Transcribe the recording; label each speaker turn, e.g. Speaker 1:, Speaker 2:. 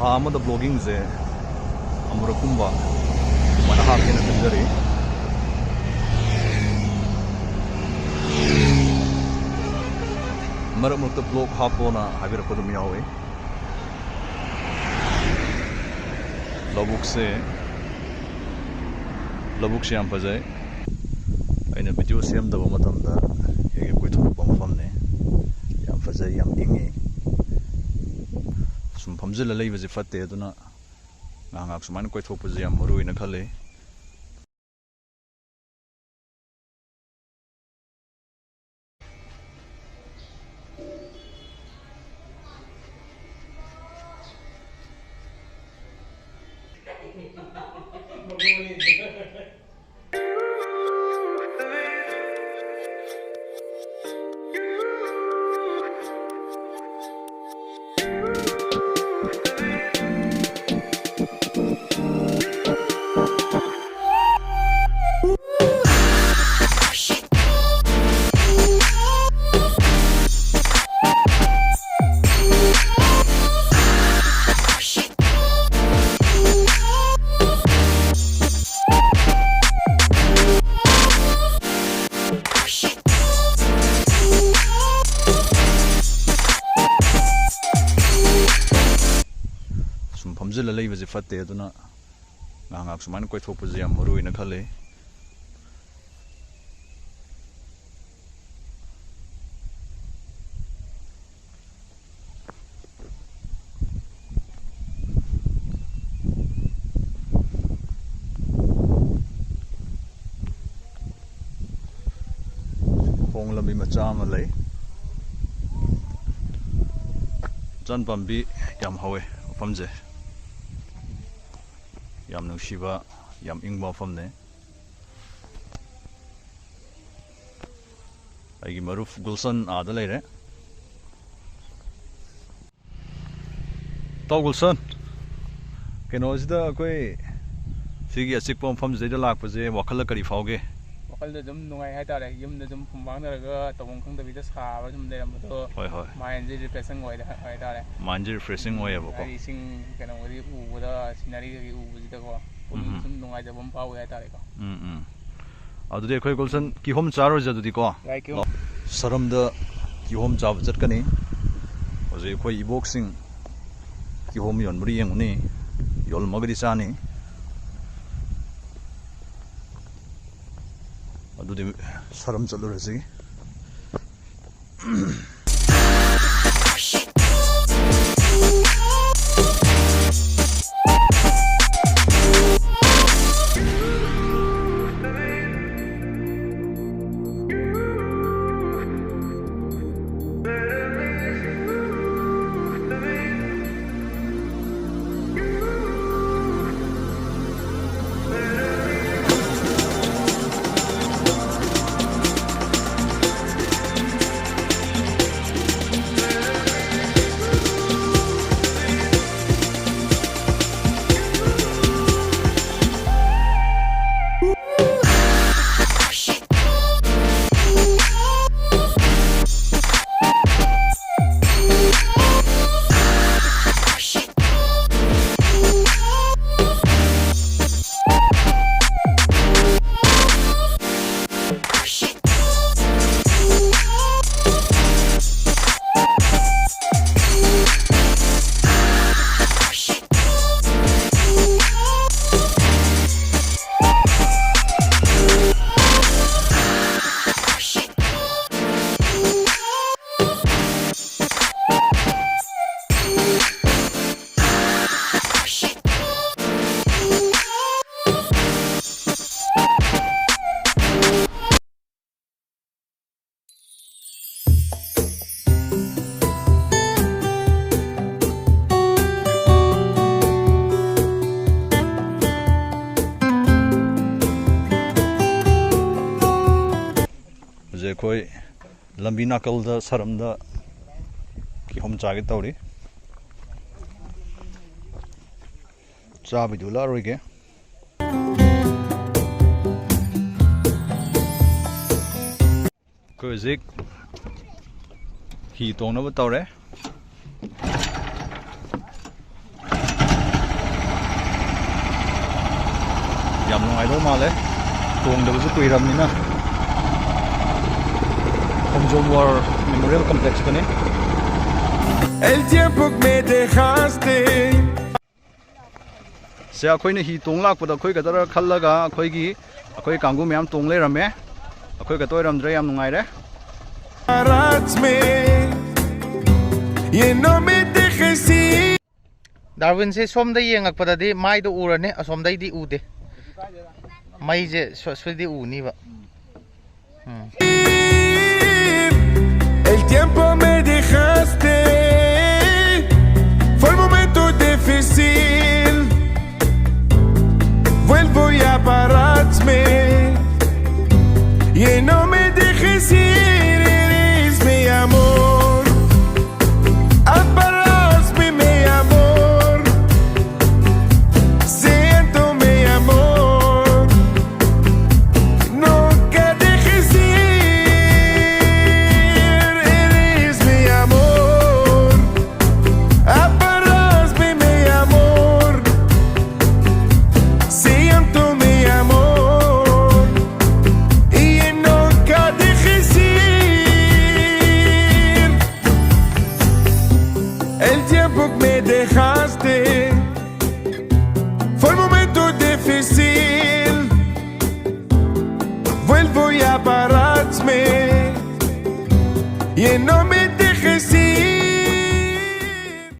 Speaker 1: Amada vlogging ze Amurak kumba mana hakena tindari marak marak vlog hapona habir ko dum yawe Vlogsi am fazai aina video siam da matam da hege koi thok pam fam ne yam fazai yam ingi sum phamjil lai baje fatte aduna ngak suman koi thok puje yam marui na khale phamjil lai baje fatte aduna ngak suman koi thok puje yam marui na khale khong lambi macha ma lai chan pambi yam hawe phamje yam nungsiba yam ingba famne aigi maruf gulsan ada leire taw gulsan keno sida koi sigi asik pom fam zeida lakpa je wakhal kari fauge
Speaker 2: wakhal da dum nungai hai tare yum da dum phumang naraga tawong khang da bida saba dum leram to
Speaker 1: hoi hoi
Speaker 2: mind je refreshing oi da hai tare
Speaker 1: mind refreshing oi abo ko
Speaker 2: ai sing keno odi u da scenery gi u bujida ko sum nungai da bom pau hai tare ko
Speaker 1: adu de khoi gulsan ki hom charo ja dudi ko saram da ki hom chaw chat kani oje khoi ibok sing ki hom yon bri yang ni yol magri chani adu de saram chalu rasi khoi lambi nakal da saram da ki hom cha ge tawri cha bi du la roi ge ko zik hi tong na ba tawre do male tong da bu kui ram ni na Homjom War Memorial Complex kani
Speaker 3: El tiempo que me dejaste
Speaker 1: se akhoi na hi tong lak pada khoi ka dara khallaga akhoi gi akhoi kanggu myam tong le rame akhoi ka toy ram dre yam nungai re
Speaker 3: y no me dejes ir
Speaker 2: Darwin se somda yengakpada di mai do urane asomdai di ude mai je swedi uni ba
Speaker 3: el tiempo me dejaste fue el momento difícil vuelvo ya pararme y no me dejes ir eres mi amor amparazme mi amor siento mi amor nunca dejes ir eres mi amor amparazme mi amor siento mi amor y nunca dejes ir el tiempo que me dejaste fue el momento difícil